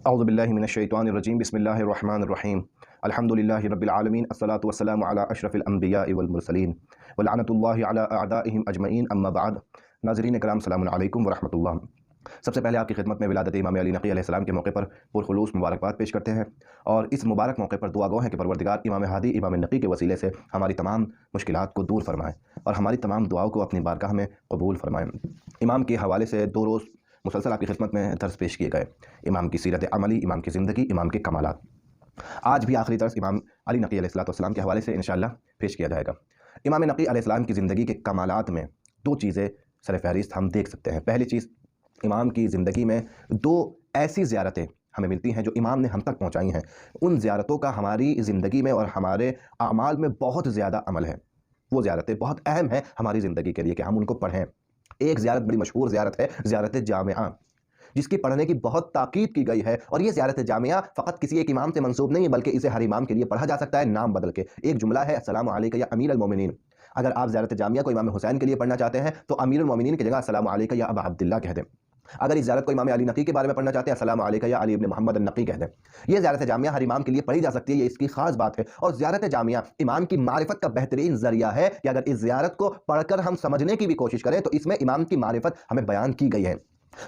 اعوذ باللہ من الشیطان الرجیم بسم اللہ الرحمن الرحیم الحمدللہ رب العالمین الصلاۃ والسلام علی اشرف الانبیاء والمرسلین ولعنۃ اللہ علی اعدائہم اجمعین اما بعد۔ ناظرین کرام السلام علیکم ورحمۃ اللہ۔ سب سے پہلے آپ کی خدمت میں ولادت امام علی نقی علیہ السلام کے موقع پر پرخلوص مبارکباد پیش کرتے ہیں، اور اس مبارک موقع پر دعا گو ہیں کہ پروردگار امام ہادی امام نقی کے وسیلے سے ہماری تمام مشکلات کو دور فرمائیں اور ہماری تمام دعاؤں کو اپنی بارگاہ میں قبول فرمائیں۔ امام کے حوالے سے 2 روز مسلسل آپ کی خدمت میں درس پیش کیے گئے، امام کی سیرت عملی، امام کی زندگی، امام کے کمالات۔ آج بھی آخری درس امام علی نقی علیہ السلام کے حوالے سے انشاءاللہ پیش کیا جائے گا۔ امام نقی علیہ السلام کی زندگی کے کمالات میں 2 چیزیں سر فہرست ہم دیکھ سکتے ہیں۔ پہلی چیز، امام کی زندگی میں 2 ایسی زیارتیں ہمیں ملتی ہیں جو امام نے ہم تک پہنچائی ہیں۔ ان زیارتوں کا ہماری زندگی میں اور ہمارے اعمال میں بہت زیادہ عمل ہے۔ وہ زیارتیں بہت اہم ہیں ہماری زندگی کے لیے کہ ہم ان کو پڑھیں۔ ایک زیارت بڑی مشہور زیارت ہے، زیارت جامعہ، جس کی پڑھنے کی بہت تاکید کی گئی ہے، اور یہ زیارت جامعہ فقط کسی ایک امام سے منسوب نہیں ہے بلکہ اسے ہر امام کے لیے پڑھا جا سکتا ہے نام بدل کے۔ ایک جملہ ہے، السلام علیکہ یا امیر المومنین۔ اگر آپ زیارت جامعہ کو امام حسین کے لیے پڑھنا چاہتے ہیں تو امیر المومنین کی جگہ السلام علیکہ یا ابا عبداللہ کہہ دیں۔ اگر اس زیارت کو امام علی نقی کے بارے میں پڑھنا چاہتے ہیں، السلام علیکہ یا علی ابن محمد النقی کہہ دیں۔ یہ زیارت جامعہ ہر امام کے لیے پڑھی جا سکتی ہے، یہ اس کی خاص بات ہے۔ اور زیارت جامعہ امام کی معرفت کا بہترین ذریعہ ہے کہ اگر اس زیارت کو پڑھ کر ہم سمجھنے کی بھی کوشش کریں تو اس میں امام کی معرفت ہمیں بیان کی گئی ہے۔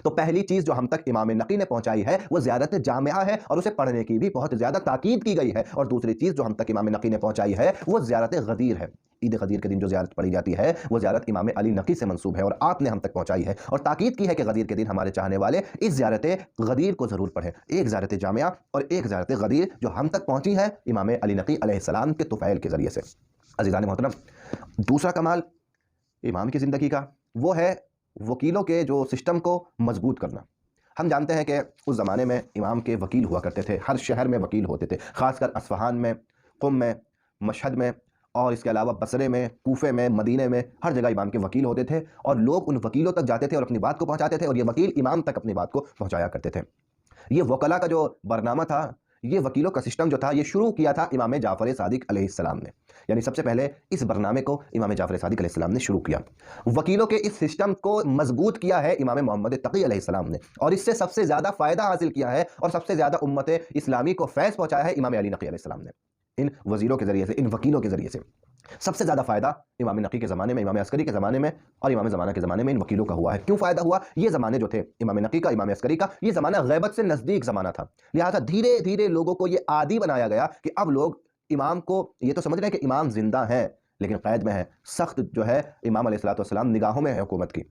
تو پہلی چیز جو ہم تک امام نقی نے پہنچائی ہے وہ زیارت جامعہ ہے، اور اسے پڑھنے کی بھی بہت زیادہ تاکید کی گئی ہے۔ اور دوسری چیز جو ہم تک امام نقی نے پہنچائی ہے وہ زیارت غدیر ہے۔ عید غدیر کے دن جو زیارت پڑھی جاتی ہے وہ زیارت امام علی نقی سے منسوب ہے، اور آپ نے ہم تک پہنچائی ہے اور تاکید کی ہے کہ غدیر کے دن ہمارے چاہنے والے اس زیارت غدیر کو ضرور پڑھیں۔ ایک زیارت جامعہ اور ایک زیارت غدیر جو ہم تک پہنچی ہے امام علی نقی علیہ السلام کے طفیل کے ذریعے سے۔ عزیزان محترم، دوسرا کمال امام کی زندگی کا وہ ہے وکیلوں کے جو سسٹم کو مضبوط کرنا۔ ہم جانتے ہیں کہ اس زمانے میں امام کے وکیل ہوا کرتے تھے، ہر شہر میں وکیل ہوتے تھے، خاص کر اصفہان میں، قم میں، مشہد میں، اور اس کے علاوہ بصرے میں، کوفے میں، مدینے میں، ہر جگہ امام کے وکیل ہوتے تھے، اور لوگ ان وکیلوں تک جاتے تھے اور اپنی بات کو پہنچاتے تھے، اور یہ وکیل امام تک اپنی بات کو پہنچایا کرتے تھے۔ یہ وکلا کا جو برنامہ تھا، یہ وکیلوں کا سسٹم جو تھا، یہ شروع کیا تھا امام جعفر صادق علیہ السلام نے۔ یعنی سب سے پہلے اس برنامے کو امام جعفر صادق علیہ السلام نے شروع کیا۔ وکیلوں کے اس سسٹم کو مضبوط کیا ہے امام محمد تقی علیہ السلام نے، اور اس سے سب سے زیادہ فائدہ حاصل کیا ہے اور سب سے زیادہ امت اسلامی کو فیض پہنچایا ہے امام علی نقی علیہ السلام نے۔ ان وزیروں کے ذریعے سے، ان وکیلوں کے ذریعے سے سب سے زیادہ فائدہ امام نقی کے زمانے میں، امام عسکری کے زمانے میں اور امام زمانہ کے زمانے میں ان وکیلوں کا ہوا ہے۔ کیوں فائدہ ہوا؟ یہ زمانے جو تھے امام نقی کا، امام عسکری کا، یہ زمانہ غیبت سے نزدیک زمانہ تھا، لہٰذا دھیرے دھیرے لوگوں کو یہ عادی بنایا گیا کہ اب لوگ امام کو یہ تو سمجھ رہے ہیں کہ امام زندہ ہیں لیکن قید میں ہے۔ سخت جو ہے امام علیہ السلام نگاہوں میں ہے حکومت کی،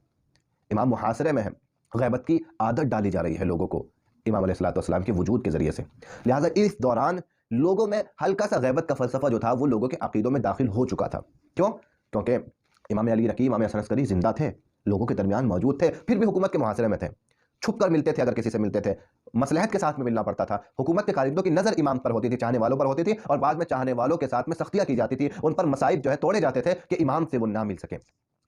امام محاصرے میں ہے، غیبت کی عادت ڈالی جا رہی ہے لوگوں کو امام علیہ السلام کے وجود کے ذریعے سے۔ لہٰذا اس دوران لوگوں میں ہلکا سا غیبت کا فلسفہ جو تھا وہ لوگوں کے عقیدوں میں داخل ہو چکا تھا۔ کیوں؟ کیونکہ امام علی نقی، امام حسن عسکری زندہ تھے، لوگوں کے درمیان موجود تھے، پھر بھی حکومت کے محاصرے میں تھے، چھپ کر ملتے تھے، اگر کسی سے ملتے تھے مصلحت کے ساتھ میں ملنا پڑتا تھا۔ حکومت کے قائدوں کی نظر امام پر ہوتی تھی، چاہنے والوں پر ہوتی تھی، اور بعد میں چاہنے والوں کے ساتھ میں سختیاں کی جاتی تھی، ان پر مصائب جو ہے توڑے جاتے تھے کہ امام سے وہ نہ مل سکیں۔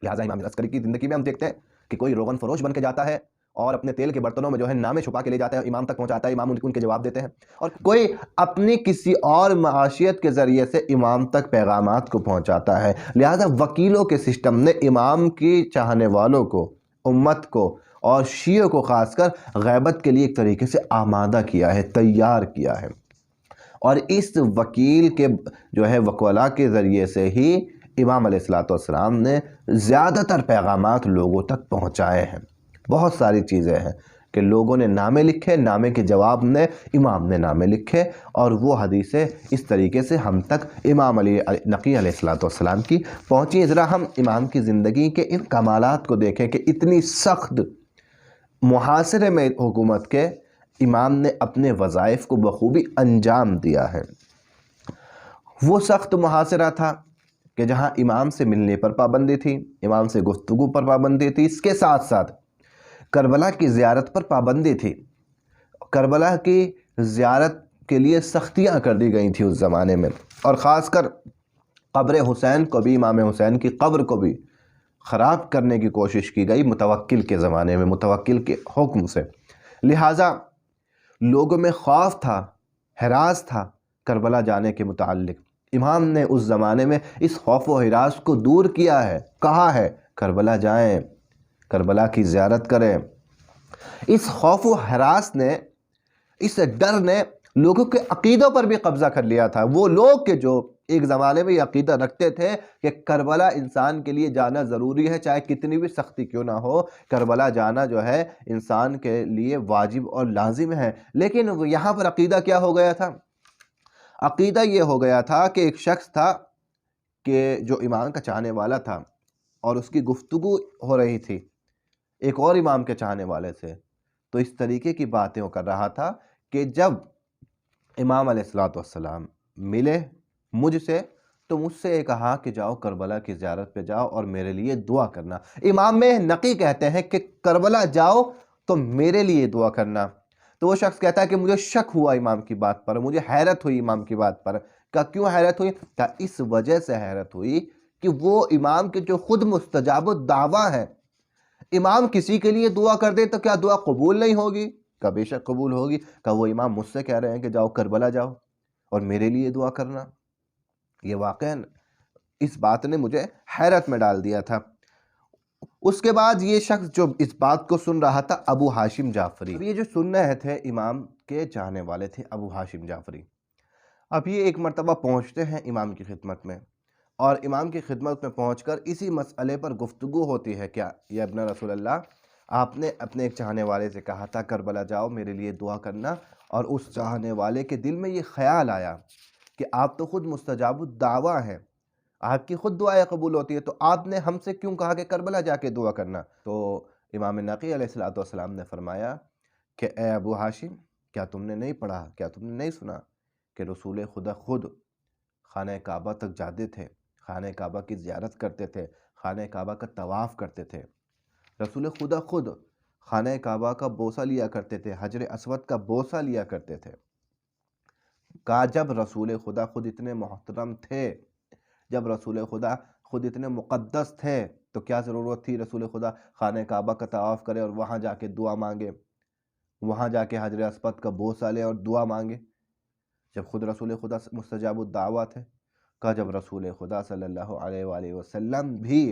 لہٰذا امام عسکری کی زندگی میں ہم دیکھتے ہیں کہ کوئی روغن فروش بن کے جاتا ہے اور اپنے تیل کے برتنوں میں جو ہے نامے چھپا کے لے جاتا ہے، امام تک پہنچاتا ہے، امام ان کے جواب دیتے ہیں، اور کوئی اپنی کسی اور معاشیت کے ذریعے سے امام تک پیغامات کو پہنچاتا ہے۔ لہٰذا وکیلوں کے سسٹم نے امام کی چاہنے والوں کو، امت کو اور شیعوں کو خاص کر غیبت کے لیے ایک طریقے سے آمادہ کیا ہے، تیار کیا ہے، اور اس وکیل کے جو ہے وکلا کے ذریعے سے ہی امام علیہ السلام نے زیادہ تر پیغامات لوگوں تک پہنچائے ہیں۔ بہت ساری چیزیں ہیں کہ لوگوں نے نامے لکھے، نامے کے جواب میں امام نے نامے لکھے، اور وہ حدیثیں اس طریقے سے ہم تک امام علی نقی علیہ السلام کی پہنچی۔ ذرا ہم امام کی زندگی کے ان کمالات کو دیکھیں کہ اتنی سخت محاصرے میں حکومت کے امام نے اپنے وظائف کو بخوبی انجام دیا ہے۔ وہ سخت محاصرہ تھا کہ جہاں امام سے ملنے پر پابندی تھی، امام سے گفتگو پر پابندی تھی، اس کے ساتھ ساتھ کربلا کی زیارت پر پابندی تھی۔ کربلا کی زیارت کے لیے سختیاں کر دی گئی تھیں اس زمانے میں، اور خاص کر قبر حسین کو بھی، امام حسین کی قبر کو بھی خراب کرنے کی کوشش کی گئی متوکل کے زمانے میں، متوکل کے حکم سے۔ لہٰذا لوگوں میں خوف تھا، ہراس تھا کربلا جانے کے متعلق۔ امام نے اس زمانے میں اس خوف و ہراس کو دور کیا ہے، کہا ہے کربلا جائیں، کربلا کی زیارت کریں۔ اس خوف و ہراس نے اس ڈر نے لوگوں کے عقیدوں پر بھی قبضہ کر لیا تھا۔ وہ لوگ کہ جو ایک زمانے میں یہ عقیدہ رکھتے تھے کہ کربلا انسان کے لیے جانا ضروری ہے، چاہے کتنی بھی سختی کیوں نہ ہو، کربلا جانا جو ہے انسان کے لیے واجب اور لازم ہے۔ لیکن یہاں پر عقیدہ کیا ہو گیا تھا؟ عقیدہ یہ ہو گیا تھا کہ ایک شخص تھا کہ جو امام کا چاہنے والا تھا، اور اس کی گفتگو ہو رہی تھی ایک اور امام کے چاہنے والے سے، تو اس طریقے کی باتیں وہ کر رہا تھا کہ جب امام علیہ السلام ملے مجھ سے تو مجھ سے یہ کہا کہ جاؤ کربلا کی زیارت پہ جاؤ اور میرے لیے دعا کرنا۔ امام میں نقی کہتے ہیں کہ کربلا جاؤ تو میرے لیے دعا کرنا۔ تو وہ شخص کہتا ہے کہ مجھے شک ہوا امام کی بات پر، مجھے حیرت ہوئی امام کی بات پر۔ کہ کیوں حیرت ہوئی؟ کہ اس وجہ سے حیرت ہوئی کہ وہ امام کے جو خود مستجاب الدعویٰ ہیں، امام کسی کے لیے دعا کر دے تو کیا دعا قبول نہیں ہوگی؟ کہ بے شک قبول ہوگی۔ کہ وہ امام مجھ سے کہہ رہے ہیں کہ جاؤ کربلا جاؤ اور میرے لیے دعا کرنا۔ یہ واقعاً اس بات نے مجھے حیرت میں ڈال دیا تھا۔ اس کے بعد یہ شخص جو اس بات کو سن رہا تھا، ابو ہاشم جعفری، اب یہ جو سن رہے تھے امام کے چاہنے والے تھے ابو ہاشم جعفری، اب یہ ایک مرتبہ پہنچتے ہیں امام کی خدمت میں، اور امام کی خدمت میں پہنچ کر اسی مسئلے پر گفتگو ہوتی ہے۔ کیا یہ ابن رسول اللہ، آپ نے اپنے ایک چاہنے والے سے کہا تھا کربلا جاؤ میرے لیے دعا کرنا، اور اس چاہنے والے کے دل میں یہ خیال آیا کہ آپ تو خود مستجاب الدعویٰ ہیں، آپ کی خود دعائیں قبول ہوتی ہے، تو آپ نے ہم سے کیوں کہا کہ کربلا جا کے دعا کرنا؟ تو امام نقی علیہ السلام نے فرمایا کہ اے ابو ہاشم، کیا تم نے نہیں پڑھا، کیا تم نے نہیں سنا کہ رسول خدا خود خانہ کعبہ تک جاتے تھے، خانہ کعبہ کی زیارت کرتے تھے، خانہ کعبہ کا طواف کرتے تھے، رسول خدا خود خانہ کعبہ کا بوسہ لیا کرتے تھے، حجر اسود کا بوسہ لیا کرتے تھے۔ کہا جب رسول خدا خود اتنے محترم تھے، جب رسول خدا خود اتنے مقدس تھے، تو کیا ضرورت تھی رسول خدا خانہ کعبہ کا طواف کرے اور وہاں جا کے دعا مانگے، وہاں جا کے حجر اسود کا بوسہ لے اور دعا مانگے، جب خود رسول خدا مستجاب الدعویٰ تھے؟ کہا جب رسول خدا صلی اللہ علیہ وآلہ وسلم بھی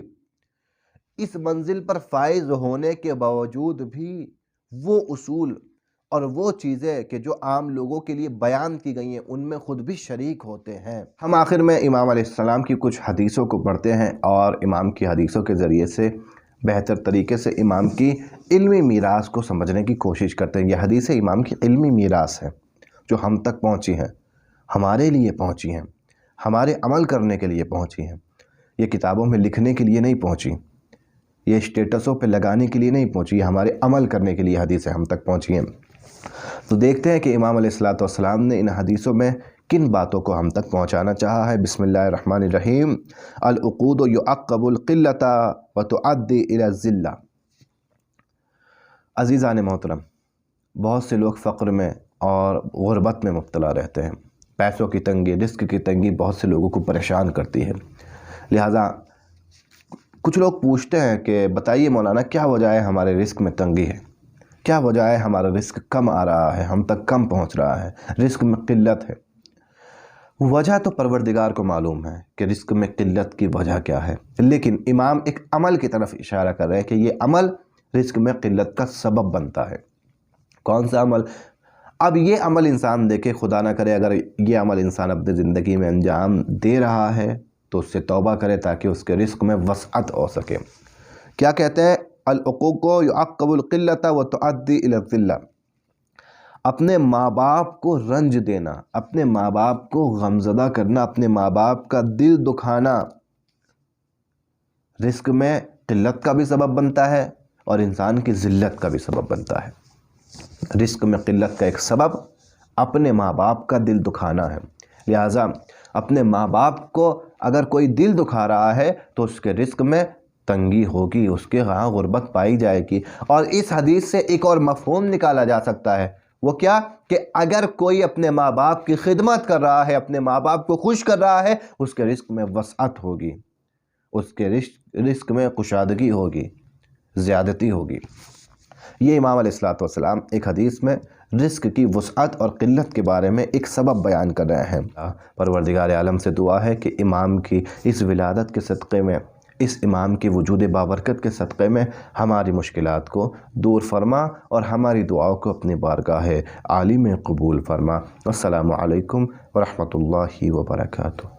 اس منزل پر فائز ہونے کے باوجود بھی وہ اصول اور وہ چیزیں کہ جو عام لوگوں کے لیے بیان کی گئی ہیں ان میں خود بھی شریک ہوتے ہیں۔ ہم آخر میں امام علیہ السلام کی کچھ حدیثوں کو پڑھتے ہیں اور امام کی حدیثوں کے ذریعے سے بہتر طریقے سے امام کی علمی میراث کو سمجھنے کی کوشش کرتے ہیں۔ یہ حدیث امام کی علمی میراث ہے جو ہم تک پہنچی ہیں، ہمارے لیے پہنچی ہیں، ہمارے عمل کرنے کے لیے پہنچی ہیں۔ یہ کتابوں میں لکھنے کے لیے نہیں پہنچی، یہ اسٹیٹسوں پہ لگانے کے لیے نہیں پہنچی، یہ ہمارے عمل کرنے کے لیے حدیثیں ہم تک پہنچی ہیں۔ تو دیکھتے ہیں کہ امام علیہ السلام نے ان حدیثوں میں کن باتوں کو ہم تک پہنچانا چاہا ہے۔ بسم اللہ الرحمن الرحیم۔ العقود یعقب القلۃ وتعدی الی الذلہ۔ عزیزان محترم، بہت سے لوگ فقر میں اور غربت میں مبتلا رہتے ہیں۔ پیسوں کی تنگی، رزق کی تنگی بہت سے لوگوں کو پریشان کرتی ہے۔ لہٰذا کچھ لوگ پوچھتے ہیں کہ بتائیے مولانا، کیا وجہ ہے ہمارے رزق میں تنگی ہے؟ کیا وجہ ہے ہمارا رزق کم آ رہا ہے، ہم تک کم پہنچ رہا ہے، رزق میں قلت ہے؟ وجہ تو پروردگار کو معلوم ہے کہ رزق میں قلت کی وجہ کیا ہے، لیکن امام ایک عمل کی طرف اشارہ کر رہے ہیں کہ یہ عمل رزق میں قلت کا سبب بنتا ہے۔ کون سا عمل؟ اب یہ عمل انسان دیکھے، خدا نہ کرے اگر یہ عمل انسان اپنی زندگی میں انجام دے رہا ہے تو اس سے توبہ کرے تاکہ اس کے رزق میں وسعت ہو سکے۔ کیا کہتے ہیں؟ العقوق یعقب القلۃ وتعدی الی الذلہ۔ اپنے ماں باپ کو رنج دینا، اپنے ماں باپ کو غمزدہ کرنا، اپنے ماں باپ کا دل دکھانا رزق میں قلت کا بھی سبب بنتا ہے اور انسان کی ذلت کا بھی سبب بنتا ہے۔ رزق میں قلت کا ایک سبب اپنے ماں باپ کا دل دکھانا ہے۔ لہٰذا اپنے ماں باپ کو اگر کوئی دل دکھا رہا ہے تو اس کے رزق میں تنگی ہوگی، اس کے ہاں غربت پائی جائے گی۔ اور اس حدیث سے ایک اور مفہوم نکالا جا سکتا ہے، وہ کیا؟ کہ اگر کوئی اپنے ماں باپ کی خدمت کر رہا ہے، اپنے ماں باپ کو خوش کر رہا ہے، اس کے رزق میں وسعت ہوگی، اس کے رزق میں کشادگی ہوگی، زیادتی ہوگی۔ یہ امام علیہ السلام ایک حدیث میں رزق کی وسعت اور قلت کے بارے میں ایک سبب بیان کر رہے ہیں۔ پروردگار عالم سے دعا ہے کہ امام کی اس ولادت کے صدقے میں اس امام کے وجود بابرکت کے صدقے میں ہماری مشکلات کو دور فرما اور ہماری دعاؤں کو اپنی بارگاہ عالی میں قبول فرما۔ السلام علیکم ورحمۃ اللہ وبرکاتہ۔